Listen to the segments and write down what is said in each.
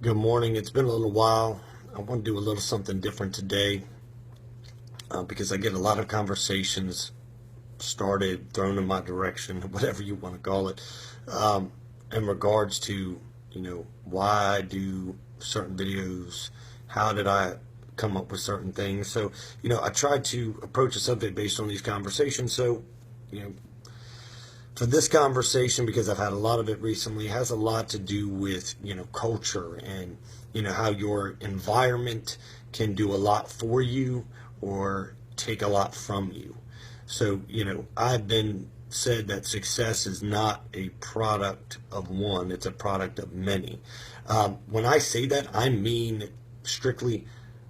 Good morning. It's been a little while. I want to do a little something different today because I get a lot of conversations started, thrown in my direction, whatever you want to call it, in regards to, why I do certain videos, how did I come up with certain things. So, I try to approach a subject based on these conversations. So, you know, for this conversation, because I've had a lot of it recently, has a lot to do with culture and how your environment can do a lot for you or take a lot from you. So I've been said that success is not a product of one; it's a product of many. When I say that, I mean strictly.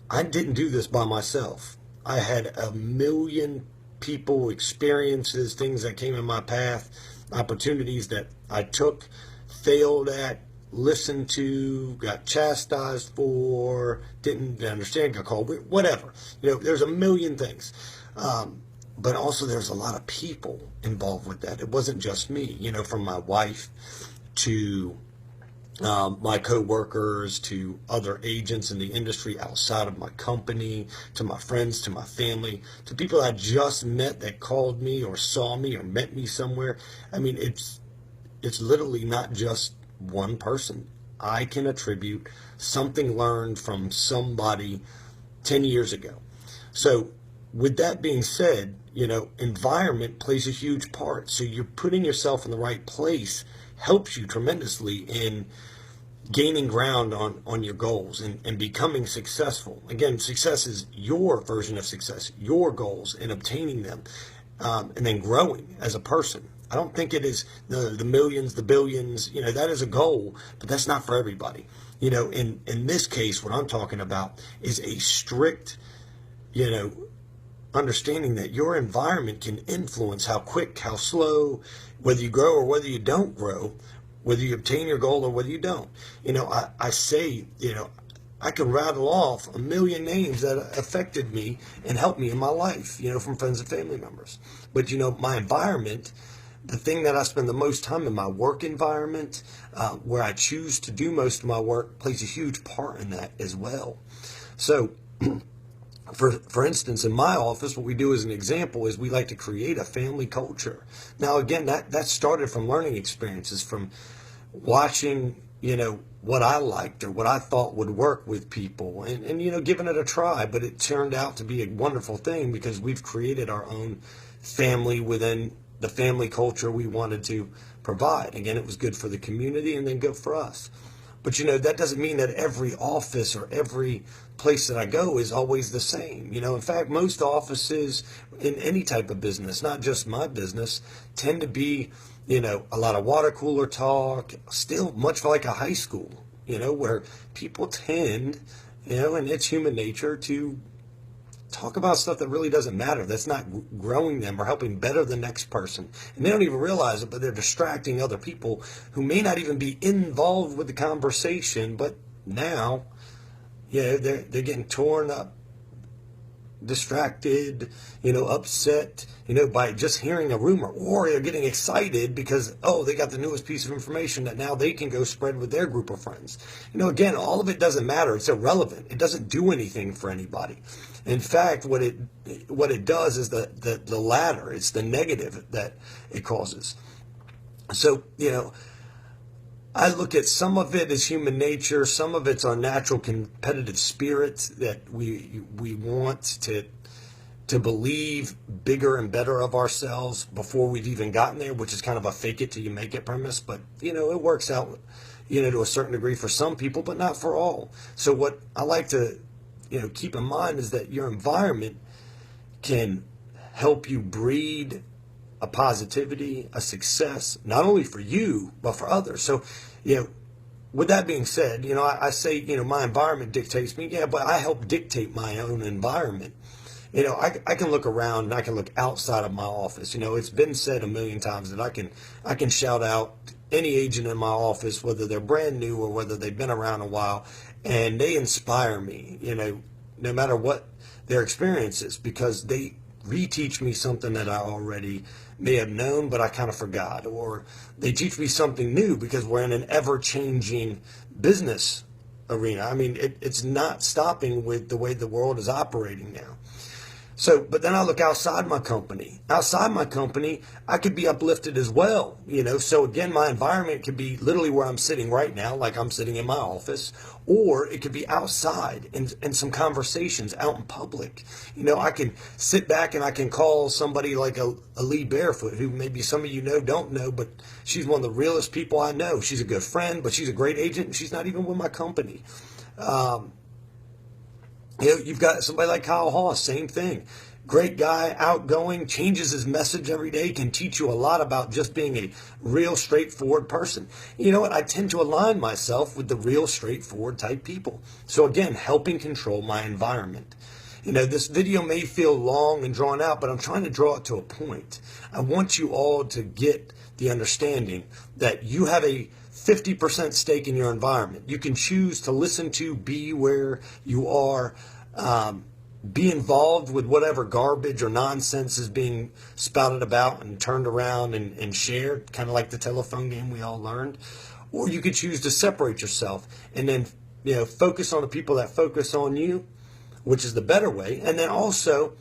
I didn't do this by myself. I had a million people, experiences, things that came in my path, opportunities that I took, failed at, listened to, got chastised for, didn't understand, got called, whatever. There's a million things. But also there's a lot of people involved with that. It wasn't just me, from my wife to my coworkers to other agents in the industry outside of my company, to my friends, to my family, to people I just met that called me or saw me or met me somewhere. I mean, it's literally not just one person. I can attribute something learned from somebody 10 years ago. So, with that being said, environment plays a huge part. So, you're putting yourself in the right place helps you tremendously in gaining ground on your goals and becoming successful. Again, success is your version of success, your goals and obtaining them, and then growing as a person. I don't think it is the millions, the billions, that is a goal, but that's not for everybody. In this case, what I'm talking about is a strict, you know, understanding that your environment can influence how quick, how slow, whether you grow or whether you don't grow, whether you obtain your goal or whether you don't. I say, I can rattle off a million names that affected me and helped me in my life, from friends and family members. But, my environment, the thing that I spend the most time in, my work environment, where I choose to do most of my work, plays a huge part in that as well. So, for instance, in my office, what we do as an example is we like to create a family culture. Now, again, that started from learning experiences, from watching, what I liked or what I thought would work with people and giving it a try. But it turned out to be a wonderful thing because we've created our own family within the family culture we wanted to provide. Again, it was good for the community and then good for us. But that doesn't mean that every office or every place that I go is always the same. In fact, most offices in any type of business, not just my business, tend to be, a lot of water cooler talk, still much like a high school, where people tend, and it's human nature to talk about stuff that really doesn't matter, that's not growing them or helping better the next person. And they don't even realize it, but they're distracting other people who may not even be involved with the conversation, but now, they're getting torn up, distracted, upset, by just hearing a rumor, or they're getting excited because, oh, they got the newest piece of information that now they can go spread with their group of friends. Again, all of it doesn't matter. It's irrelevant. It doesn't do anything for anybody. In fact, what it does is the latter. It's the negative that it causes. So, I look at some of it as human nature, some of it's our natural competitive spirit that we want to believe bigger and better of ourselves before we've even gotten there, which is kind of a fake it till you make it premise. But it works out to a certain degree for some people, but not for all. So what I like to keep in mind is that your environment can help you breed a positivity, a success, not only for you, but for others. So, with that being said, I say, my environment dictates me. Yeah, but I help dictate my own environment. I can look around and I can look outside of my office. It's been said a million times that I can shout out any agent in my office, whether they're brand new or whether they've been around a while, and they inspire me, no matter what their experience is, because they reteach me something that I already may have known, but I kind of forgot, or they teach me something new because we're in an ever-changing business arena. I mean, it's not stopping with the way the world is operating now. So, but then I look outside my company. Outside my company, I could be uplifted as well, you know. So again, my environment could be literally where I'm sitting right now, like I'm sitting in my office, or it could be outside in some conversations out in public. You know, I can sit back and I can call somebody like a Lee Barefoot, who maybe some of you know, don't know, but she's one of the realest people I know. She's a good friend, but she's a great agent, and she's not even with my company. You know, you've got somebody like Kyle Haas, same thing. Great guy, outgoing, changes his message every day, can teach you a lot about just being a real straightforward person. You know what? I tend to align myself with the real straightforward type people. So again, helping control my environment. You know, this video may feel long and drawn out, but I'm trying to draw it to a point. I want you all to get the understanding that you have a 50% stake in your environment. You can choose to listen to, be where you are, be involved with whatever garbage or nonsense is being spouted about and turned around and shared, kind of like the telephone game we all learned. Or you could choose to separate yourself and then, you know, focus on the people that focus on you, which is the better way. And then also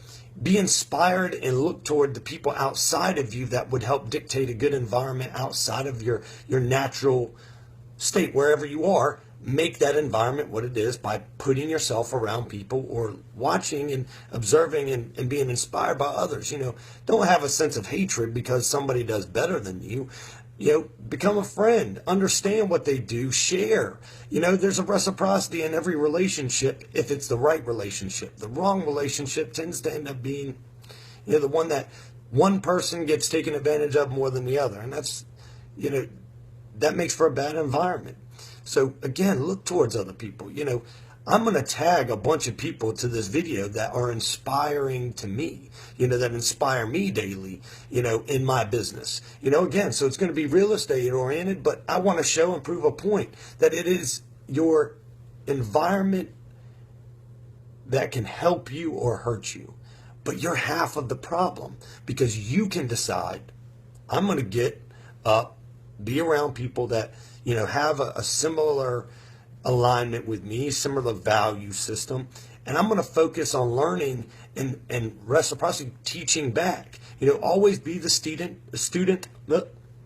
be inspired and look toward the people outside of you that would help dictate a good environment outside of your natural state, wherever you are. Make that environment what it is by putting yourself around people or watching and observing and being inspired by others. You know, don't have a sense of hatred because somebody does better than you. You know, become a friend, understand what they do, share. You know, there's a reciprocity in every relationship if it's the right relationship. The wrong relationship tends to end up being, you know, the one that one person gets taken advantage of more than the other. And that's, you know, that makes for a bad environment. So again, look towards other people. You know, I'm going to tag a bunch of people to this video that are inspiring to me, you know, that inspire me daily, you know, in my business. You know, again, so it's going to be real estate oriented, but I want to show and prove a point that it is your environment that can help you or hurt you. But you're half of the problem because you can decide, I'm going to get up, be around people that, you know, have a similar alignment with me, similar value system, and I'm going to focus on learning and reciprocity, teaching back. You know, always be the student.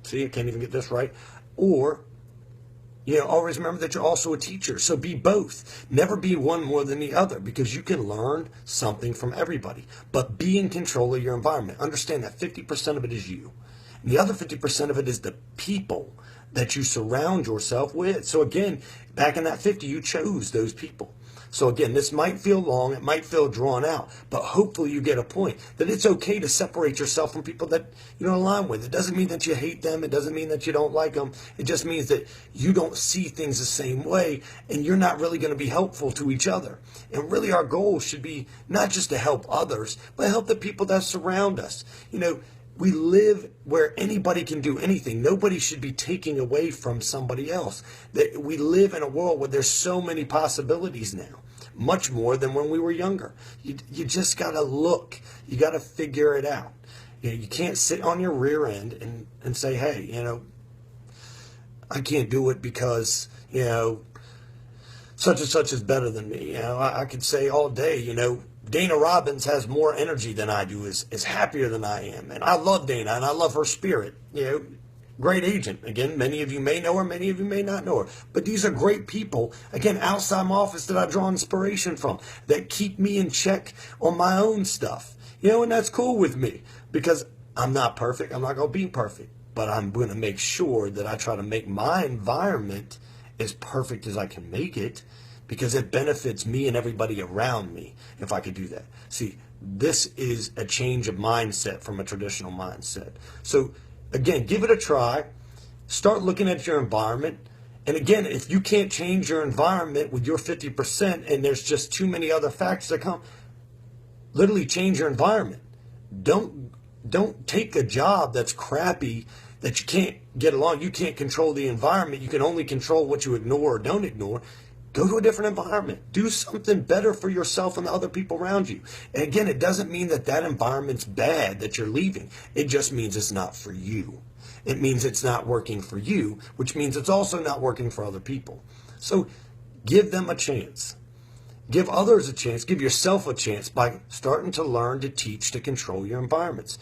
See, I can't even get this right. Or, you know, always remember that you're also a teacher. So be both. Never be one more than the other because you can learn something from everybody. But be in control of your environment. Understand that 50% of it is you. And the other 50% of it is the people that you surround yourself with. So again, back in that 50, you chose those people. So again, this might feel long, it might feel drawn out, but hopefully you get a point that it's okay to separate yourself from people that you don't align with. It doesn't mean that you hate them. It doesn't mean that you don't like them. It just means that you don't see things the same way and you're not really going to be helpful to each other. And really our goal should be not just to help others, but help the people that surround us. You know, we live where anybody can do anything. Nobody should be taking away from somebody else. That we live in a world where there's so many possibilities now, much more than when we were younger. You just got to look. You got to figure it out. You know, you can't sit on your rear end and say, hey, you know, I can't do it because, you know, such and such is better than me. You know, I could say all day, you know, Dana Robbins has more energy than I do, is happier than I am. And I love Dana, and I love her spirit. You know, great agent. Again, many of you may know her, many of you may not know her. But these are great people, again, outside my office that I draw inspiration from, that keep me in check on my own stuff. You know, and that's cool with me because I'm not perfect. I'm not going to be perfect. But I'm going to make sure that I try to make my environment as perfect as I can make it, because it benefits me and everybody around me if I could do that. See, this is a change of mindset from a traditional mindset. So again, give it a try. Start looking at your environment. And again, if you can't change your environment with your 50% and there's just too many other factors that come, literally change your environment. Don't take a job that's crappy, that you can't get along. You can't control the environment. You can only control what you ignore or don't ignore. Go to a different environment. Do something better for yourself and the other people around you. And again, it doesn't mean that that environment's bad that you're leaving. It just means it's not for you. It means it's not working for you, which means it's also not working for other people. So Give them a chance. Give others a chance. Give yourself a chance by starting to learn to teach to control your environments.